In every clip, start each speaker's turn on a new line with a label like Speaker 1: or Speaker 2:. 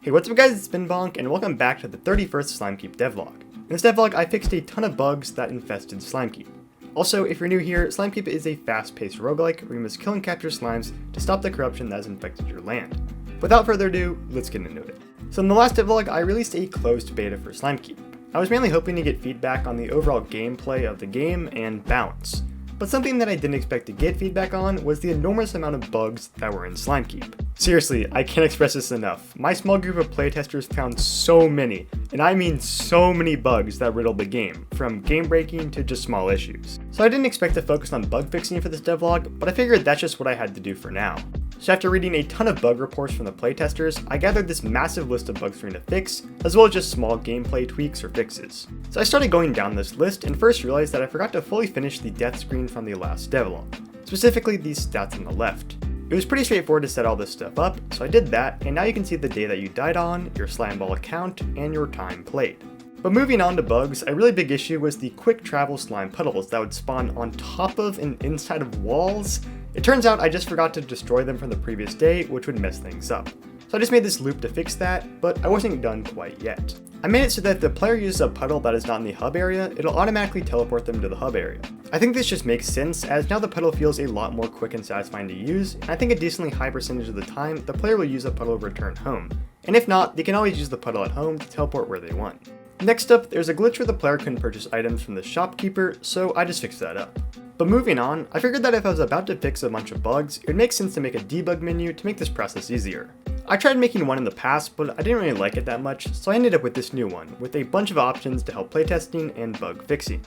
Speaker 1: Hey, what's up guys, it's BenBonk, and welcome back to the 31st Slimekeep Devlog. In this devlog, I fixed a ton of bugs that infested Slimekeep. Also, if you're new here, Slimekeep is a fast-paced roguelike where you must kill and capture slimes to stop the corruption that has infected your land. Without further ado, let's get into it. So in the last devlog, I released a closed beta for Slimekeep. I was mainly hoping to get feedback on the overall gameplay of the game and balance. But something that I didn't expect to get feedback on was the enormous amount of bugs that were in Slimekeep. Seriously, I can't express this enough. My small group of playtesters found so many, and I mean so many bugs that riddled the game, from game breaking to just small issues. So I didn't expect to focus on bug fixing for this devlog, but I figured that's just what I had to do for now. So after reading a ton of bug reports from the playtesters, I gathered this massive list of bugs for me to fix, as well as just small gameplay tweaks or fixes. So I started going down this list and first realized that I forgot to fully finish the death screen from the last devlog, specifically these stats on the left. It was pretty straightforward to set all this stuff up, so I did that, and now you can see the day that you died on, your Slimeball account, and your time played. But moving on to bugs, a really big issue was the quick travel slime puddles that would spawn on top of and inside of walls. It turns out I just forgot to destroy them from the previous day, which would mess things up. So I just made this loop to fix that, but I wasn't done quite yet. I made it so that if the player uses a puddle that is not in the hub area, it'll automatically teleport them to the hub area. I think this just makes sense, as now the puddle feels a lot more quick and satisfying to use, and I think a decently high percentage of the time, the player will use a puddle to return home. And if not, they can always use the puddle at home to teleport where they want. Next up, there's a glitch where the player couldn't purchase items from the shopkeeper, so I just fixed that up. But moving on, I figured that if I was about to fix a bunch of bugs, it would make sense to make a debug menu to make this process easier. I tried making one in the past, but I didn't really like it that much, so I ended up with this new one, with a bunch of options to help playtesting and bug fixing.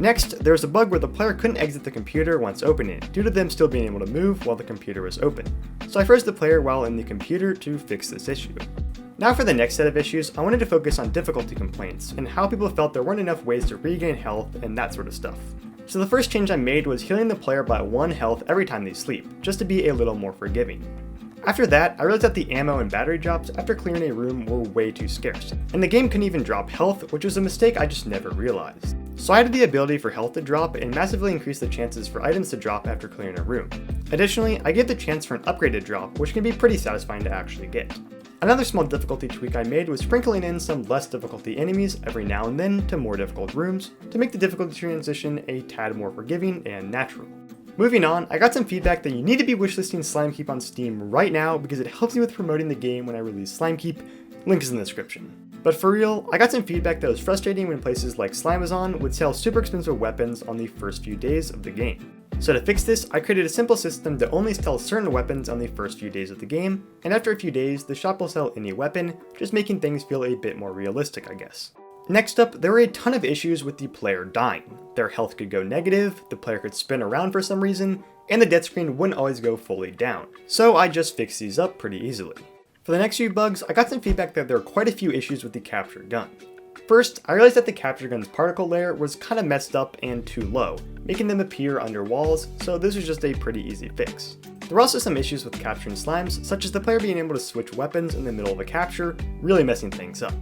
Speaker 1: Next, there was a bug where the player couldn't exit the computer once opening it, due to them still being able to move while the computer was open. So I froze the player while in the computer to fix this issue. Now for the next set of issues, I wanted to focus on difficulty complaints, and how people felt there weren't enough ways to regain health and that sort of stuff. So the first change I made was healing the player by 1 health every time they sleep, just to be a little more forgiving. After that, I realized that the ammo and battery drops after clearing a room were way too scarce, and the game couldn't even drop health, which was a mistake I just never realized. So I added the ability for health to drop and massively increased the chances for items to drop after clearing a room. Additionally, I gave the chance for an upgrade to drop, which can be pretty satisfying to actually get. Another small difficulty tweak I made was sprinkling in some less difficulty enemies every now and then to more difficult rooms to make the difficulty transition a tad more forgiving and natural. Moving on, I got some feedback that you need to be wishlisting Slimekeep on Steam right now because it helps me with promoting the game when I release Slimekeep. Link is in the description. But for real, I got some feedback that was frustrating when places like Slimazon would sell super expensive weapons on the first few days of the game. So to fix this, I created a simple system to only sell certain weapons on the first few days of the game, and after a few days, the shop will sell any weapon, just making things feel a bit more realistic, I guess. Next up, there were a ton of issues with the player dying. Their health could go negative, the player could spin around for some reason, and the death screen wouldn't always go fully down. So I just fixed these up pretty easily. For the next few bugs, I got some feedback that there were quite a few issues with the capture gun. First, I realized that the capture gun's particle layer was kind of messed up and too low, making them appear under walls, so this was just a pretty easy fix. There were also some issues with capturing slimes, such as the player being able to switch weapons in the middle of a capture, really messing things up.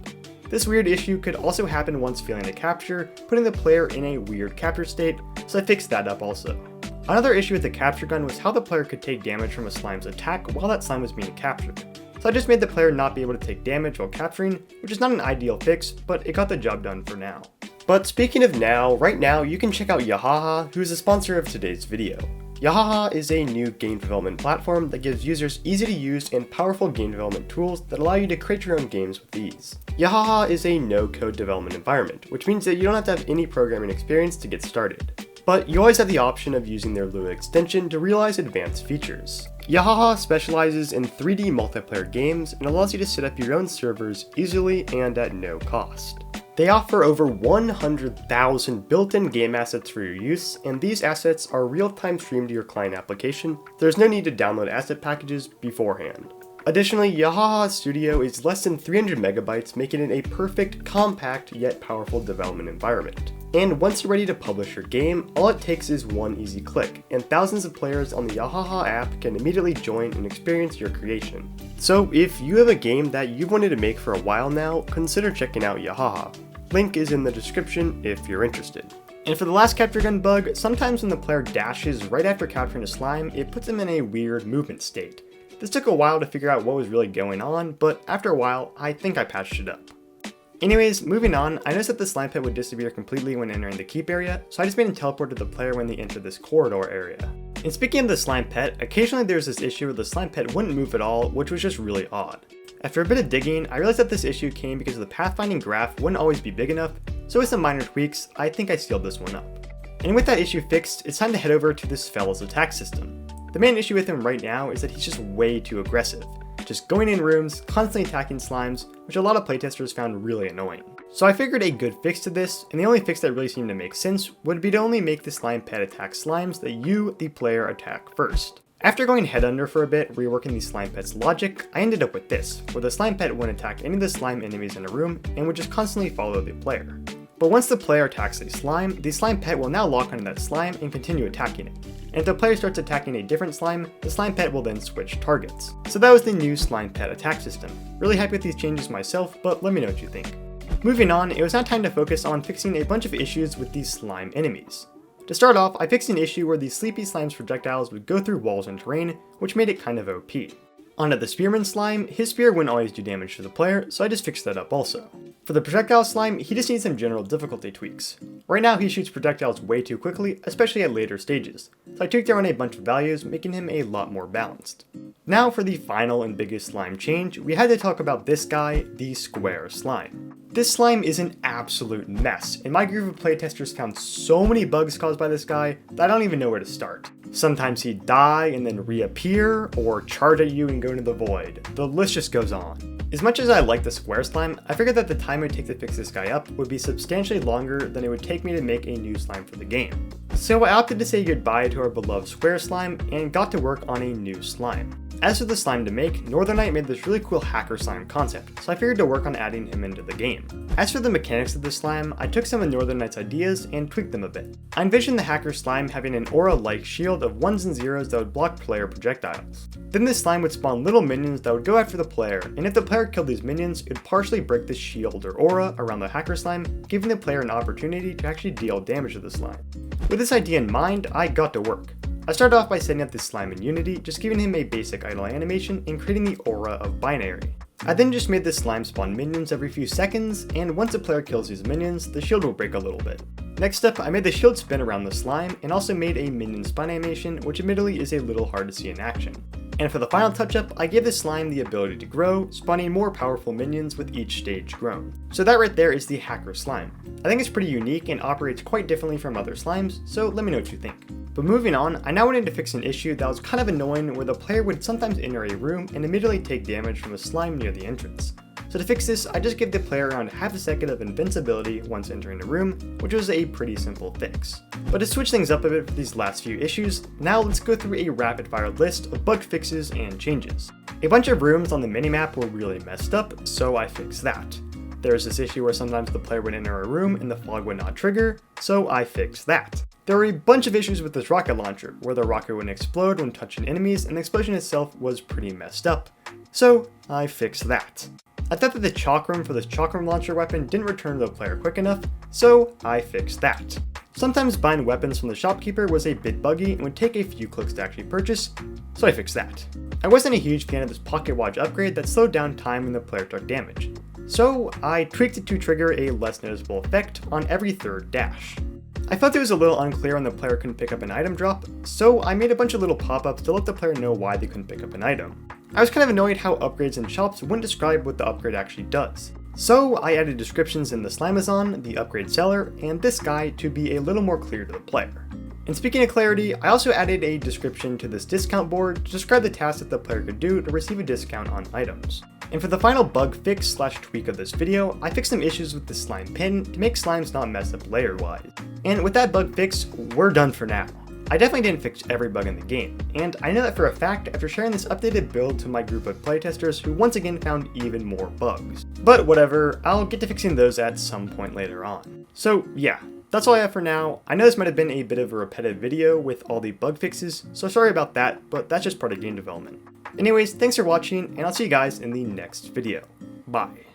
Speaker 1: This weird issue could also happen once failing a capture, putting the player in a weird capture state, so I fixed that up also. Another issue with the capture gun was how the player could take damage from a slime's attack while that slime was being captured. So I just made the player not be able to take damage while capturing, which is not an ideal fix, but it got the job done for now. But speaking of now, right now you can check out Yahaha, who is a sponsor of today's video. Yahaha is a new game development platform that gives users easy to use and powerful game development tools that allow you to create your own games with ease. Yahaha is a no-code development environment, which means that you don't have to have any programming experience to get started. But you always have the option of using their Lua extension to realize advanced features. Yahaha specializes in 3D multiplayer games and allows you to set up your own servers easily and at no cost. They offer over 100,000 built-in game assets for your use, and these assets are real-time streamed to your client application. There's no need to download asset packages beforehand. Additionally, Yahaha Studio is less than 300 megabytes, making it a perfect, compact, yet powerful development environment. And once you're ready to publish your game, all it takes is one easy click, and thousands of players on the Yahaha app can immediately join and experience your creation. So if you have a game that you've wanted to make for a while now, consider checking out Yahaha. Link is in the description if you're interested. And for the last capture gun bug, sometimes when the player dashes right after capturing a slime, it puts them in a weird movement state. This took a while to figure out what was really going on, but after a while, I think I patched it up. Anyways, moving on, I noticed that the slime pet would disappear completely when entering the keep area, so I just made him teleport to the player when they enter this corridor area. And speaking of the slime pet, occasionally there's this issue where the slime pet wouldn't move at all, which was just really odd. After a bit of digging, I realized that this issue came because the pathfinding graph wouldn't always be big enough, so with some minor tweaks, I think I sealed this one up. And with that issue fixed, it's time to head over to this fella's attack system. The main issue with him right now is that he's just way too aggressive, just going in rooms, constantly attacking slimes, which a lot of playtesters found really annoying. So I figured a good fix to this, and the only fix that really seemed to make sense, would be to only make the slime pet attack slimes that you, the player, attack first. After going head under for a bit, reworking the slime pet's logic, I ended up with this, where the slime pet wouldn't attack any of the slime enemies in a room, and would just constantly follow the player. But once the player attacks a slime, the slime pet will now lock onto that slime and continue attacking it. And if the player starts attacking a different slime, the slime pet will then switch targets. So that was the new slime pet attack system. Really happy with these changes myself, but let me know what you think. Moving on, it was now time to focus on fixing a bunch of issues with these slime enemies. To start off, I fixed an issue where the Sleepy Slime's projectiles would go through walls and terrain, which made it kind of OP. Onto the Spearman Slime, his spear wouldn't always do damage to the player, so I just fixed that up also. For the Projectile Slime, he just needs some general difficulty tweaks. Right now he shoots projectiles way too quickly, especially at later stages, so I tweaked around a bunch of values, making him a lot more balanced. Now for the final and biggest slime change, we had to talk about this guy, the Square Slime. This slime is an absolute mess, and my group of playtesters found so many bugs caused by this guy that I don't even know where to start. Sometimes he'd die and then reappear, or charge at you and go into the void. The list just goes on. As much as I like the Square Slime, I figured that the time it would take to fix this guy up would be substantially longer than it would take me to make a new slime for the game. So I opted to say goodbye to our beloved Square Slime and got to work on a new slime. As for the slime to make, Northernite made this really cool hacker slime concept, so I figured to work on adding him into the game. As for the mechanics of the slime, I took some of Northernite's ideas and tweaked them a bit. I envisioned the hacker slime having an aura-like shield of 1s and 0s that would block player projectiles. Then this slime would spawn little minions that would go after the player, and if the player killed these minions, it would partially break the shield or aura around the hacker slime, giving the player an opportunity to actually deal damage to the slime. With this idea in mind, I got to work. I started off by setting up this slime in Unity, just giving him a basic idle animation and creating the aura of binary. I then just made this slime spawn minions every few seconds, and once a player kills these minions, the shield will break a little bit. Next up, I made the shield spin around the slime, and also made a minion spawn animation, which admittedly is a little hard to see in action. And for the final touch-up, I gave this slime the ability to grow, spawning more powerful minions with each stage grown. So that right there is the hacker slime. I think it's pretty unique and operates quite differently from other slimes, so let me know what you think. But moving on, I now wanted to fix an issue that was kind of annoying where the player would sometimes enter a room and immediately take damage from a slime near the entrance. So to fix this, I just gave the player around half a second of invincibility once entering a room, which was a pretty simple fix. But to switch things up a bit for these last few issues, now let's go through a rapid fire list of bug fixes and changes. A bunch of rooms on the minimap were really messed up, so I fixed that. There's this issue where sometimes the player would enter a room and the fog would not trigger, so I fixed that. There were a bunch of issues with this rocket launcher, where the rocket wouldn't explode when touching enemies and the explosion itself was pretty messed up, so I fixed that. I thought that the chalk room for this chalk room launcher weapon didn't return to the player quick enough, so I fixed that. Sometimes buying weapons from the shopkeeper was a bit buggy and would take a few clicks to actually purchase, so I fixed that. I wasn't a huge fan of this pocket watch upgrade that slowed down time when the player took damage, so I tweaked it to trigger a less noticeable effect on every third dash. I felt it was a little unclear when the player couldn't pick up an item drop, so I made a bunch of little pop-ups to let the player know why they couldn't pick up an item. I was kind of annoyed how upgrades in shops wouldn't describe what the upgrade actually does. So I added descriptions in the Slimazon, the upgrade seller, and this guy to be a little more clear to the player. And speaking of clarity, I also added a description to this discount board to describe the tasks that the player could do to receive a discount on items. And for the final bug fix / tweak of this video, I fixed some issues with the slime pin to make slimes not mess up layer wise. And with that bug fix, we're done for now. I definitely didn't fix every bug in the game, and I know that for a fact after sharing this updated build to my group of playtesters who once again found even more bugs. But whatever, I'll get to fixing those at some point later on. So yeah, that's all I have for now. I know this might have been a bit of a repetitive video with all the bug fixes, so sorry about that, but that's just part of game development. Anyways, thanks for watching, and I'll see you guys in the next video. Bye.